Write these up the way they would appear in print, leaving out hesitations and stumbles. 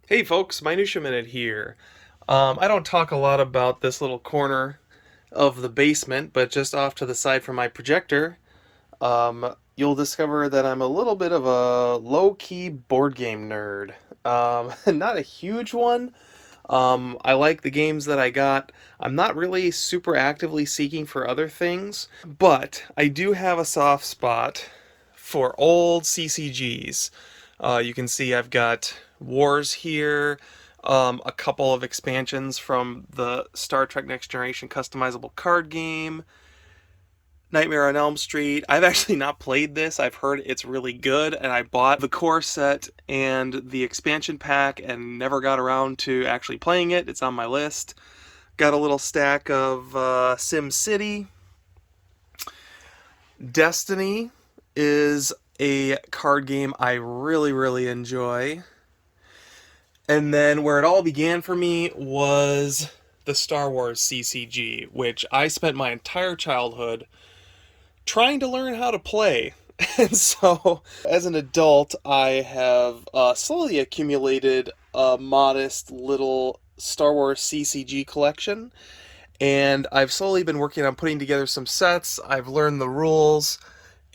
Hey folks, Minutia Minute here. I don't talk a lot about this little corner of the basement, but just off to the side from my projector, you'll discover that I'm a little bit of a low-key board game nerd. Not a huge one. I like the games that I got. I'm not really super actively seeking for other things, but I do have a soft spot for old CCGs. You can see I've got Wars here, a couple of expansions from the Star Trek Next Generation customizable card game, Nightmare on Elm Street. I've actually not played this. I've heard it's really good, and I bought the core set and the expansion pack and never got around to actually playing it. It's on my list. Got a little stack of Sim City. Destiny is a card game I really, really enjoy. And then where it all began for me was the Star Wars CCG, which I spent my entire childhood trying to learn how to play. And so, as an adult, I have slowly accumulated a modest little Star Wars CCG collection. And I've slowly been working on putting together some sets. I've learned the rules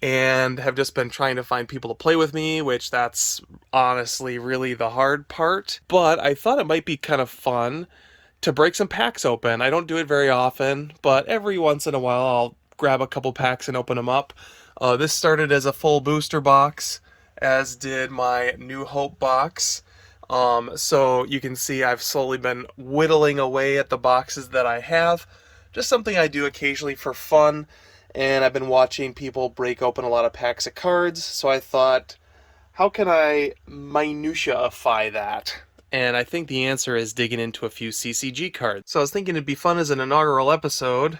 and have just been trying to find people to play with me, which that's honestly really the hard part. But I thought it might be kind of fun to break some packs open. I don't do it very often, but every once in a while I'll grab a couple packs and open them up. This started as a full booster box, as did my New Hope box. So you can see I've slowly been whittling away at the boxes that I have. Just something I do occasionally for fun, and I've been watching people break open a lot of packs of cards, so I thought, how can I minutiaify that? And I think the answer is digging into a few CCG cards. So I was thinking it'd be fun as an inaugural episode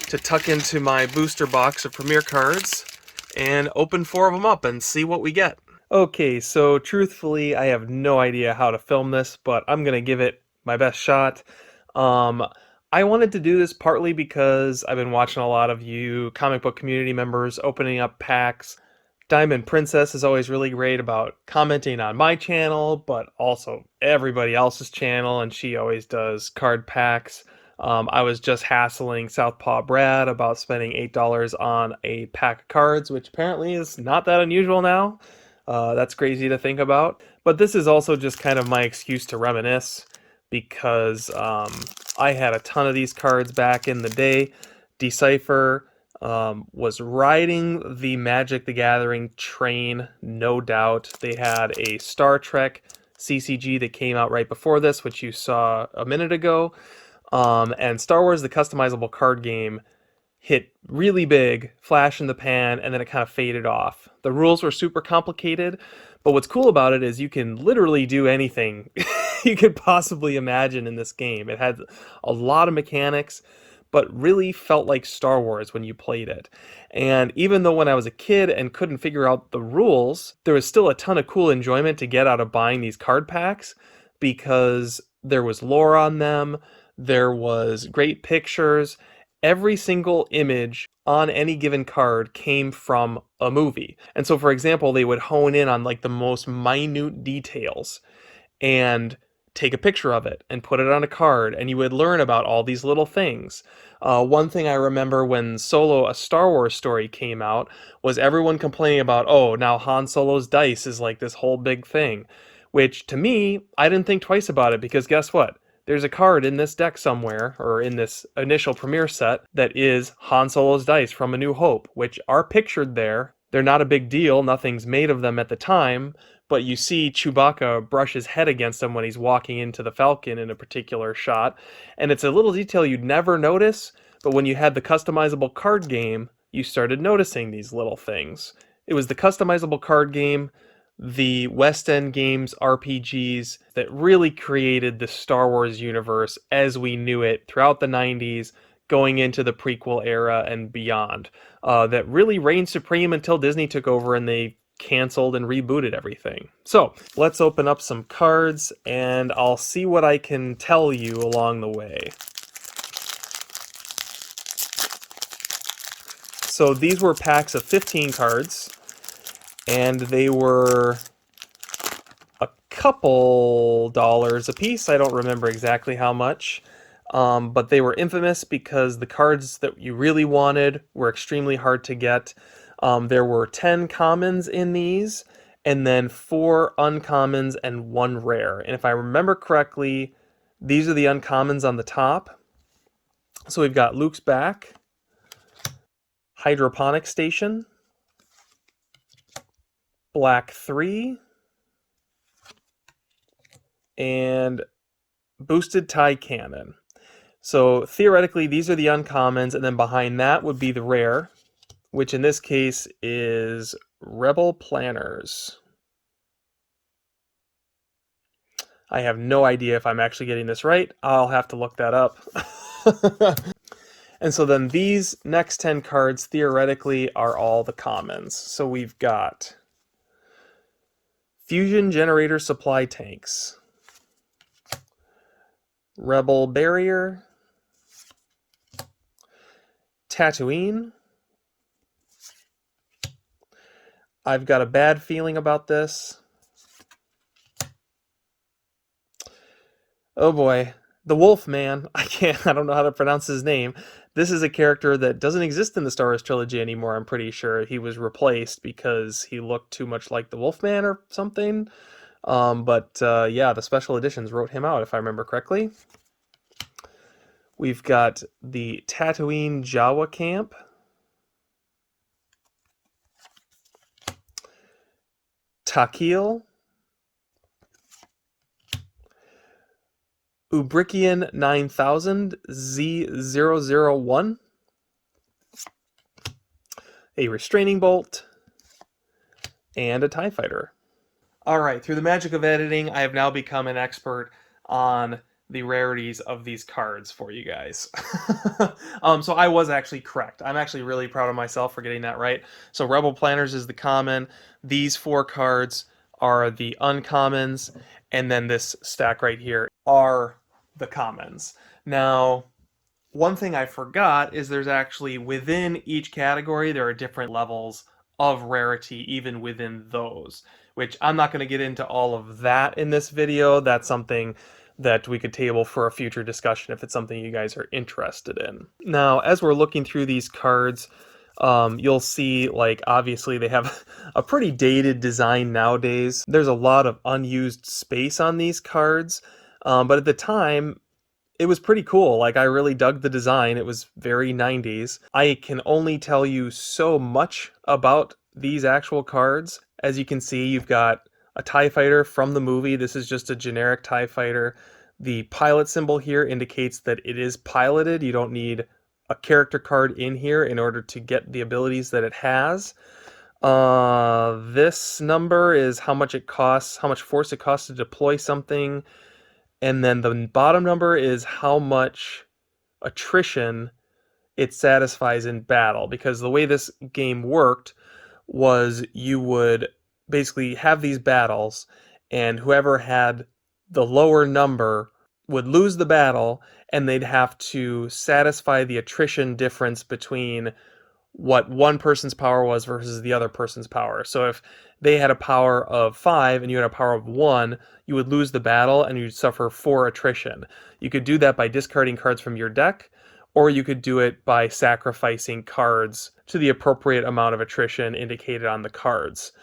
to tuck into my booster box of Premier cards and open 4 of them up and see what we get. Okay, so truthfully, I have no idea how to film this, but I'm gonna give it my best shot. Um, I wanted to do this partly because I've been watching a lot of you comic book community members opening up packs. Diamond Princess is always really great about commenting on my channel, but also everybody else's channel, and she always does card packs. I was just hassling Southpaw Brad about spending $8 on a pack of cards, which apparently is not that unusual now. That's crazy to think about. But this is also just kind of my excuse to reminisce because I had a ton of these cards back in the day. Decipher was riding the Magic the Gathering train, no doubt. They had a Star Trek CCG that came out right before this, which you saw a minute ago. And Star Wars, the customizable card game, hit really big, flash in the pan, and then it kind of faded off. The rules were super complicated, but what's cool about it is you can literally do anything you could possibly imagine in this game. It had a lot of mechanics, but really felt like Star Wars when you played it. And even though when I was a kid and couldn't figure out the rules, there was still a ton of cool enjoyment to get out of buying these card packs because there was lore on them, there was great pictures. Every single image on any given card came from a movie. And so, for example, they would hone in on like the most minute details and take a picture of it and put it on a card, and you would learn about all these little things. One thing I remember when Solo, a Star Wars story, came out was everyone complaining about, oh, now Han Solo's dice is like this whole big thing. Which, to me, I didn't think twice about it because guess what? There's a card in this deck somewhere, or in this initial premiere set, that is Han Solo's dice from A New Hope, which are pictured there. They're not a big deal, nothing's made of them at the time, but you see Chewbacca brush his head against him when he's walking into the Falcon in a particular shot, and it's a little detail you'd never notice, but when you had the customizable card game, you started noticing these little things. It was the customizable card game, the West End Games RPGs that really created the Star Wars universe as we knew it throughout the 90s, going into the prequel era and beyond. That really reigned supreme until Disney took over and they canceled and rebooted everything. So let's open up some cards and I'll see what I can tell you along the way. So these were packs of 15 cards, and they were a couple dollars a piece. I don't remember exactly how much. But they were infamous because the cards that you really wanted were extremely hard to get. There were 10 commons in these, and then 4 uncommons and 1 rare. And if I remember correctly, these are the uncommons on the top. So we've got Luke's Back, Hydroponic Station, Black 3, and Boosted Tie Cannon. So theoretically, these are the uncommons, and then behind that would be the rare, which in this case is Rebel Planners. I have no idea if I'm actually getting this right. I'll have to look that up. And so then these next 10 cards theoretically are all the commons. So we've got Fusion Generator Supply Tanks, Rebel Barrier, Tatooine. I've got a bad feeling about this. Oh boy, the Wolf Man. I don't know how to pronounce his name. This is a character that doesn't exist in the Star Wars trilogy anymore, I'm pretty sure. He was replaced because he looked too much like the Wolfman or something. Yeah, the special editions wrote him out, if I remember correctly. We've got the Tatooine Jawa Camp. Takil. Ubrikian 9000 Z001. A Restraining Bolt. And a TIE Fighter. Alright, through the magic of editing, I have now become an expert on the rarities of these cards for you guys. So I was actually correct. I'm actually really proud of myself for getting that right. So Rebel Planners is the common. These 4 cards are the uncommons. And then this stack right here are the commons. Now, one thing I forgot is there's actually, within each category, there are different levels of rarity even within those, which I'm not going to get into all of that in this video. That's something that we could table for a future discussion if it's something you guys are interested in. Now, as we're looking through these cards, you'll see, like, obviously they have a pretty dated design nowadays. There's a lot of unused space on these cards, but at the time, it was pretty cool. Like, I really dug the design. It was very 90s. I can only tell you so much about these actual cards. As you can see, you've got a TIE Fighter from the movie. This is just a generic TIE Fighter. The pilot symbol here indicates that it is piloted. You don't need a character card in here in order to get the abilities that it has. This number is how much it costs, how much force it costs to deploy something. And then the bottom number is how much attrition it satisfies in battle. Because the way this game worked was you would basically have these battles, and whoever had the lower number would lose the battle, and they'd have to satisfy the attrition difference between what one person's power was versus the other person's power. So if they had a power of 5 and you had a power of 1, you would lose the battle and you'd suffer 4 attrition. You could do that by discarding cards from your deck, or you could do it by sacrificing cards to the appropriate amount of attrition indicated on the cards.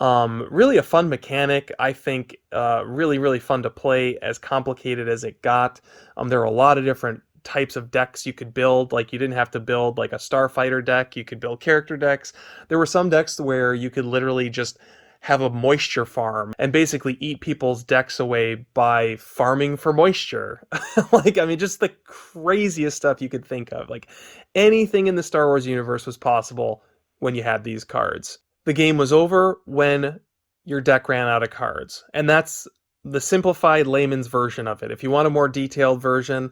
Really a fun mechanic. I think really, really fun to play, as complicated as it got. There are a lot of different types of decks you could build. Like, you didn't have to build like a starfighter deck. You could build character decks. There were some decks where you could literally just have a moisture farm and basically eat people's decks away by farming for moisture. Like, I mean, just the craziest stuff you could think of. Like, anything in the Star Wars universe was possible when you had these cards. The game was over when your deck ran out of cards. And that's the simplified layman's version of it. If you want a more detailed version,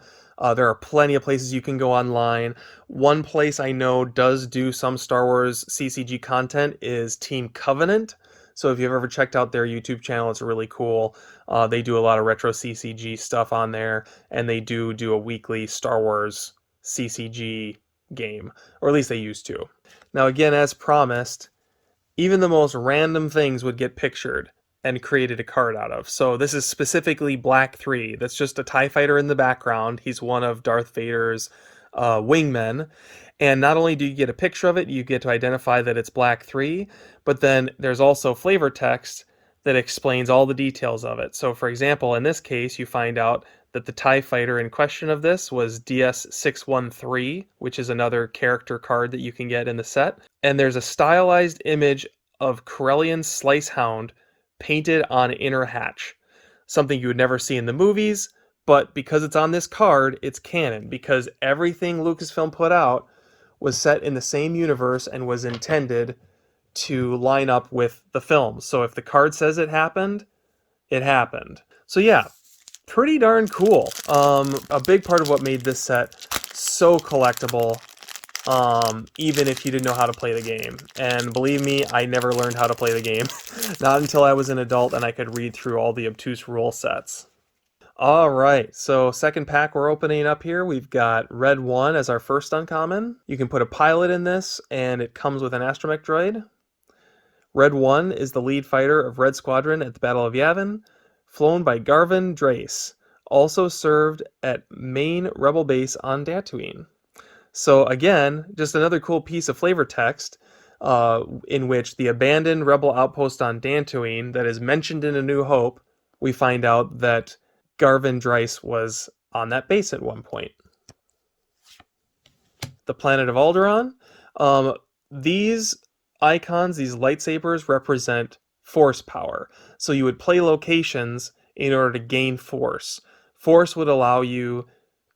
there are plenty of places you can go online. One place I know does do some Star Wars CCG content is Team Covenant. So if you've ever checked out their YouTube channel, it's really cool. They do a lot of retro CCG stuff on there, and they do a weekly Star Wars CCG game, or at least they used to. Now, again, as promised, even the most random things would get pictured. and created a card out of. So this is specifically Black 3. That's just a TIE fighter in the background. He's one of Darth Vader's wingmen. And not only do you get a picture of it, you get to identify that it's Black 3, but then there's also flavor text that explains all the details of it. So for example, in this case, you find out that the TIE fighter in question of this was DS613, which is another character card that you can get in the set. And there's a stylized image of Corellian Slice Hound painted on inner hatch. Something you would never see in the movies, but because it's on this card, it's canon, because everything Lucasfilm put out was set in the same universe and was intended to line up with the film. So if the card says it happened, it happened. So yeah, pretty darn cool. A big part of what made this set so collectible, even if you didn't know how to play the game. And believe me, I never learned how to play the game. Not until I was an adult and I could read through all the obtuse rule sets. All right, so second pack we're opening up here. We've got Red 1 as our first uncommon. You can put a pilot in this, and it comes with an astromech droid. Red 1 is the lead fighter of Red Squadron at the Battle of Yavin, flown by Garvin Drace, also served at main Rebel base on Tatooine. So again, just another cool piece of flavor text in which the abandoned Rebel outpost on Tatooine that is mentioned in A New Hope, we find out that Garvin Drace was on that base at one point. The planet of Alderaan. These icons, these lightsabers, represent force power. So you would play locations in order to gain force. Force would allow you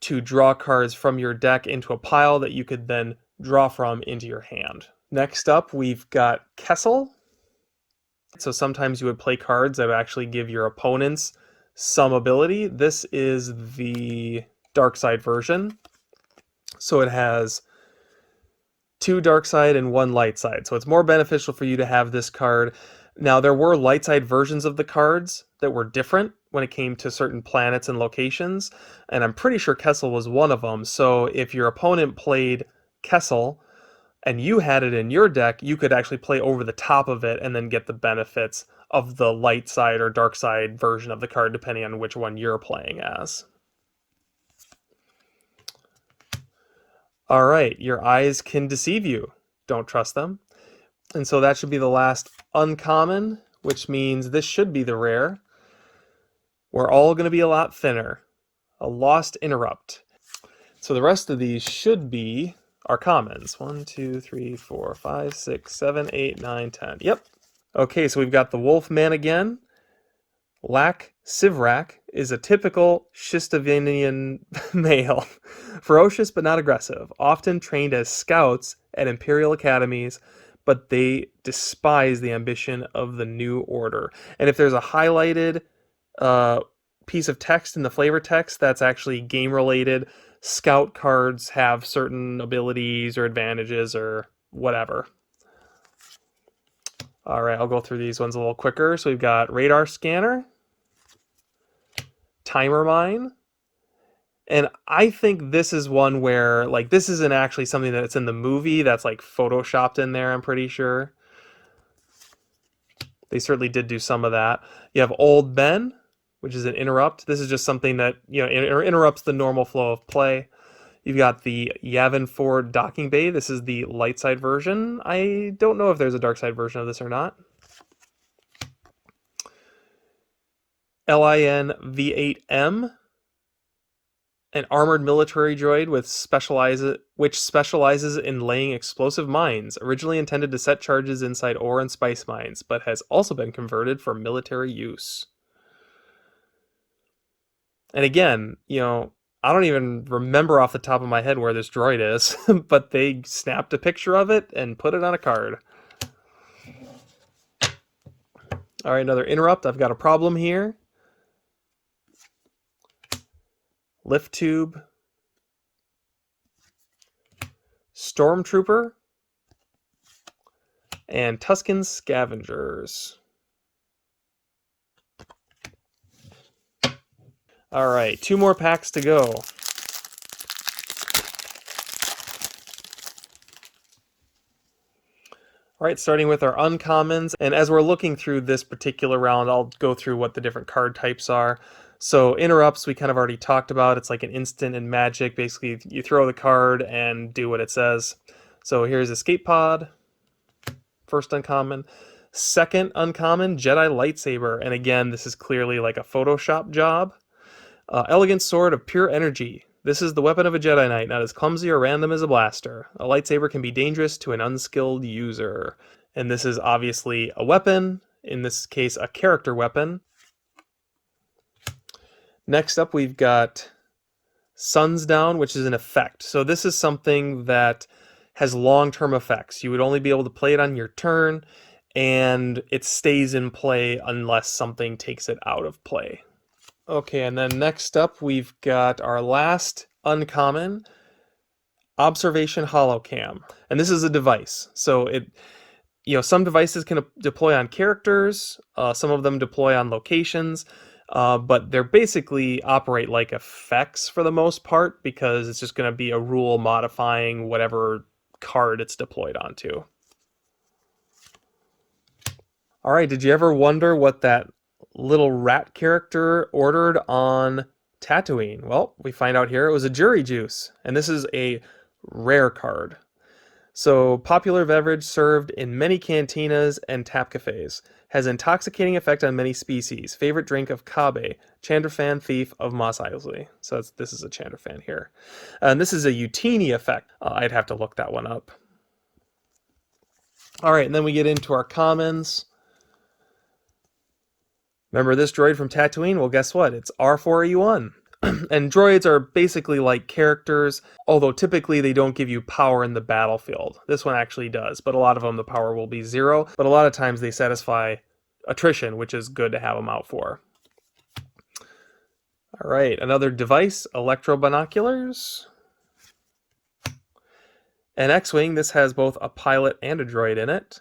to draw cards from your deck into a pile that you could then draw from into your hand. Next up, we've got Kessel. So sometimes you would play cards that would actually give your opponents some ability. This is the dark side version. So it has 2 dark side and 1 light side. So it's more beneficial for you to have this card. Now, there were light side versions of the cards that were different when it came to certain planets and locations, and I'm pretty sure Kessel was one of them. So if your opponent played Kessel and you had it in your deck, you could actually play over the top of it and then get the benefits of the light side or dark side version of the card, depending on which one you're playing as. All right, your eyes can deceive you. Don't trust them. And so that should be the last uncommon, which means this should be the rare. We're all going to be a lot thinner. A Lost Interrupt. So the rest of these should be our commons. 1, 2, 3, 4, 5, 6, 7, 8, 9, 10. Yep. Okay, so we've got the Wolfman again. Lak Sivrak is a typical Shistavinian male. Ferocious but not aggressive. Often trained as scouts at Imperial academies, but they despise the ambition of the New Order. And if there's a highlighted piece of text in the flavor text that's actually game related, scout cards have certain abilities or advantages or whatever. All right, I'll go through these ones a little quicker. So we've got Radar Scanner, Timer Mine, and I think this is one where, like, this isn't actually something that's in the movie, that's like photoshopped in there, I'm pretty sure. They certainly did do some of that. You have Old Ben, which is an interrupt. This is just something that, you know, interrupts the normal flow of play. You've got the Yavin 4 Docking Bay. This is the light side version. I don't know if there's a dark side version of this or not. LIN V8M, an armored military droid which specializes in laying explosive mines, originally intended to set charges inside ore and spice mines, but has also been converted for military use. And again, you know, I don't even remember off the top of my head where this droid is, but they snapped a picture of it and put it on a card. All right, another interrupt. I've got a problem here. Lift Tube, Stormtrooper, and Tuscan Scavengers. All right, 2 more packs to go. All All right, starting with our uncommons, and as we're looking through this particular round, I'll go through what the different card types are. So interrupts, we kind of already talked about. It's like an instant in Magic. Basically, you throw the card and do what it says. So here's Escape Pod, first uncommon. Second uncommon, Jedi Lightsaber, and again, this is clearly like a Photoshop job. Elegant Sword of Pure Energy. This is the weapon of a Jedi Knight, not as clumsy or random as a blaster. A lightsaber can be dangerous to an unskilled user. And this is obviously a weapon, in this case a character weapon. Next up we've got Sun's Down, which is an effect. So this is something that has long-term effects. You would only be able to play it on your turn, and it stays in play unless something takes it out of play. Okay, and then next up we've got our last uncommon, Observation Holocam. And this is a device. So some devices can deploy on characters, some of them deploy on locations, but they're basically operate like effects for the most part because it's just going to be a rule modifying whatever card it's deployed onto. All right, did you ever wonder what that little rat character ordered on Tatooine? Well, we find out here it was a Jury Juice, and this is a rare card. So, popular beverage served in many cantinas and tap cafes. Has intoxicating effect on many species. Favorite drink of Kabe. Chandrafan thief of Mos Eisley. So this is a Chandrafan here. And this is a Utini effect. I'd have to look that one up. All right, and then we get into our commons. Remember this droid from Tatooine? Well, guess what? It's R4E1. And droids are basically like characters, although typically they don't give you power in the battlefield. This one actually does, but a lot of them the power will be 0. But a lot of times they satisfy attrition, which is good to have them out for. All right, another device, electro binoculars. An X-Wing, this has both a pilot and a droid in it.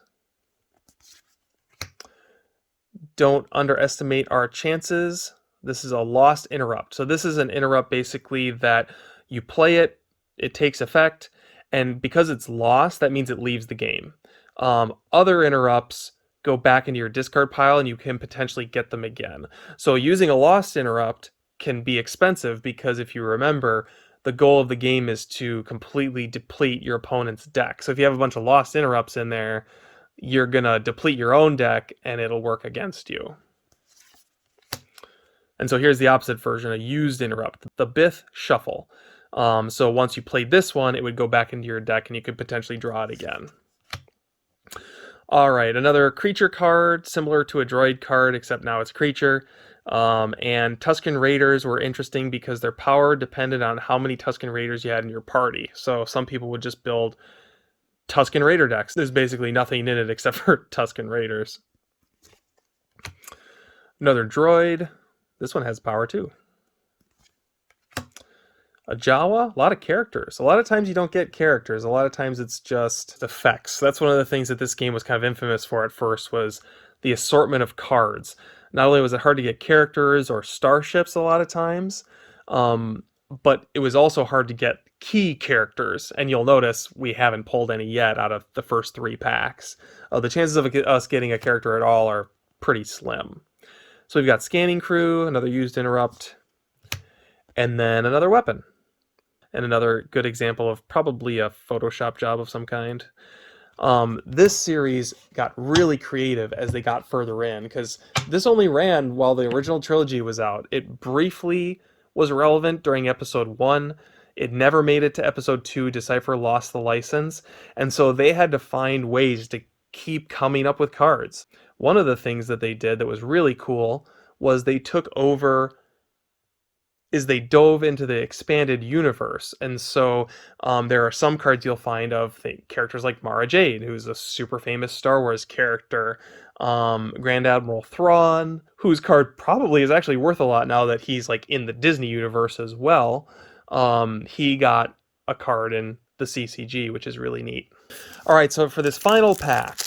Don't underestimate our chances. This is a lost interrupt. So this is an interrupt basically that you play it, it takes effect, and because it's lost, that means it leaves the game. Other interrupts go back into your discard pile and you can potentially get them again. So using a lost interrupt can be expensive because if you remember, the goal of the game is to completely deplete your opponent's deck. So if you have a bunch of lost interrupts in there, you're going to deplete your own deck and it'll work against you. And so here's the opposite version, a used interrupt, the Bith Shuffle. So once you played this one, it would go back into your deck and you could potentially draw it again. All right, another creature card, similar to a droid card, except now it's creature. And Tuscan Raiders were interesting because their power depended on how many Tuscan Raiders you had in your party. So some people would just build Tuscan Raider decks. There's basically nothing in it except for Tuscan Raiders. Another droid. This one has power too. A Jawa, a lot of characters. A lot of times you don't get characters. A lot of times it's just effects. That's one of the things that this game was kind of infamous for at first, was the assortment of cards. Not only was it hard to get characters or starships a lot of times, but it was also hard to get key characters. And you'll notice we haven't pulled any yet out of the first 3 packs. The chances of us getting a character at all are pretty slim. So we've got Scanning Crew, another used interrupt, and then another weapon. And another good example of probably a Photoshop job of some kind. This series got really creative as they got further in, because this only ran while the original trilogy was out. It briefly was relevant during episode 1. It never made it to episode 2. Decipher lost the license, and so they had to find ways to keep coming up with cards. One of the things that they did that was really cool was they dove into the expanded universe. And so there are some cards you'll find of characters like Mara Jade, who's a super famous Star Wars character. Grand Admiral Thrawn, whose card probably is actually worth a lot now that he's like in the Disney universe as well. He got a card in the CCG, which is really neat. All right, so for this final pack,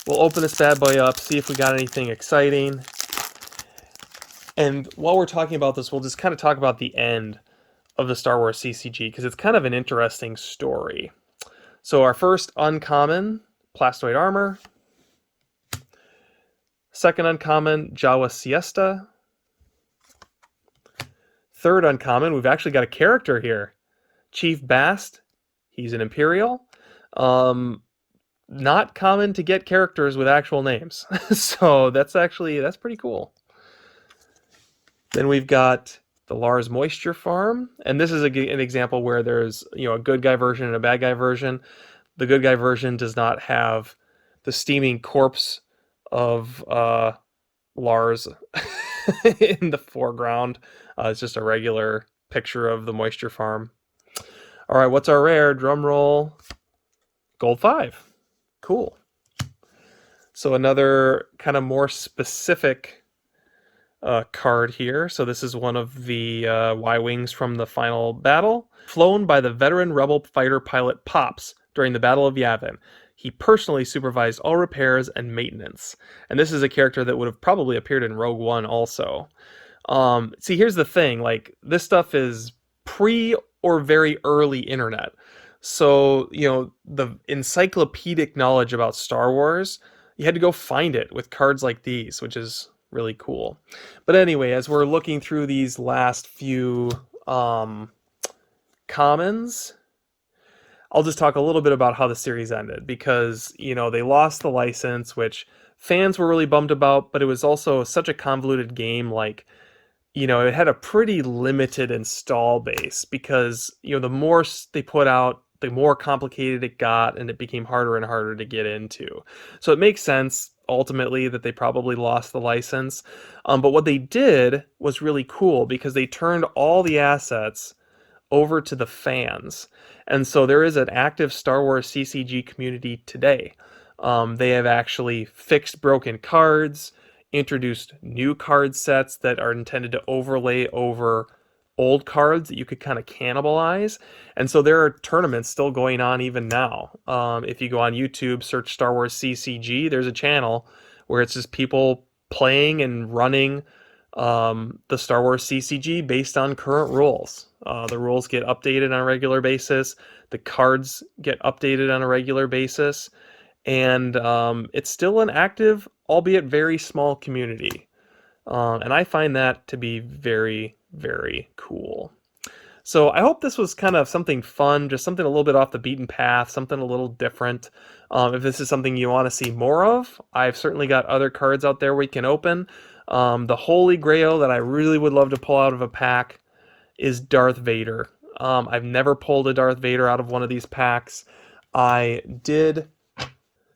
we'll open this bad boy up, see if we got anything exciting. And while we're talking about this, we'll just kind of talk about the end of the Star Wars CCG, because it's kind of an interesting story. So our first uncommon Plastoid Armor. Second uncommon, Jawa Siesta. Third uncommon, we've actually got a character here. Chief Bast. He's an Imperial. Not common to get characters with actual names. So that's pretty cool. Then we've got the Lars Moisture Farm, and this is an example where there's a good guy version and a bad guy version. The good guy version does not have the steaming corpse of Lars in the foreground. It's just a regular picture of the Moisture Farm. All right, what's our rare? Drum roll. Gold 5. Cool. So another kind of more specific card here. So this is one of the Y-Wings from the final battle. Flown by the veteran rebel fighter pilot Pops during the Battle of Yavin. He personally supervised all repairs and maintenance. And this is a character that would have probably appeared in Rogue One also. See, here's the thing. Like, this stuff is pre or very early internet. So, the encyclopedic knowledge about Star Wars, you had to go find it with cards like these, which is really cool. But anyway, as we're looking through these last few commons, I'll just talk a little bit about how the series ended, because they lost the license, which fans were really bummed about, but it was also such a convoluted game. Like, it had a pretty limited install base, because the more they put out, the more complicated it got, and it became harder and harder to get into. So it makes sense ultimately that they probably lost the license. But what they did was really cool, because they turned all the assets over to the fans. And so there is an active Star Wars CCG community today. They have actually fixed broken cards, introduced new card sets that are intended to overlay over old cards that you could kind of cannibalize. And so there are tournaments still going on even now. If you go on YouTube, search Star Wars CCG, there's a channel where it's just people playing and running the Star Wars CCG based on current rules. The rules get updated on a regular basis. The cards get updated on a regular basis. And it's still an active, albeit very small community. And I find that to be very, very cool. So I hope this was kind of something fun, just something a little bit off the beaten path, something a little different. If this is something you want to see more of, I've certainly got other cards out there we can open. The Holy Grail that I really would love to pull out of a pack is Darth Vader. I've never pulled a Darth Vader out of one of these packs. I did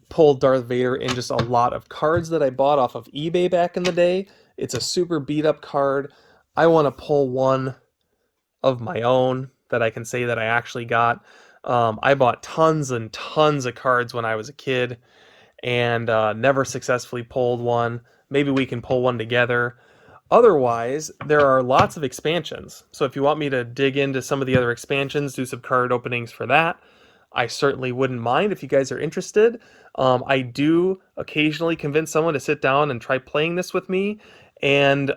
pull Darth Vader in just a lot of cards that I bought off of eBay back in the day. It's a super beat up card. I want to pull one of my own that I can say that I actually got. I bought tons and tons of cards when I was a kid, and never successfully pulled one. Maybe we can pull one together. Otherwise, there are lots of expansions. So if you want me to dig into some of the other expansions, do some card openings for that, I certainly wouldn't mind if you guys are interested. I do occasionally convince someone to sit down and try playing this with me, and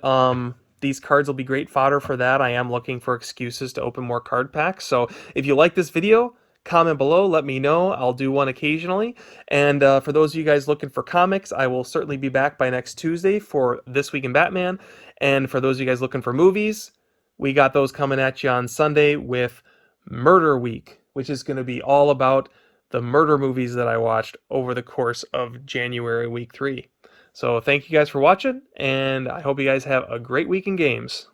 these cards will be great fodder for that. I am looking for excuses to open more card packs. So if you like this video, comment below, let me know. I'll do one occasionally. And for those of you guys looking for comics, I will certainly be back by next Tuesday for This Week in Batman. And for those of you guys looking for movies, we got those coming at you on Sunday with Murder Week, which is going to be all about the murder movies that I watched over the course of January week 3. So thank you guys for watching, and I hope you guys have a great week in games.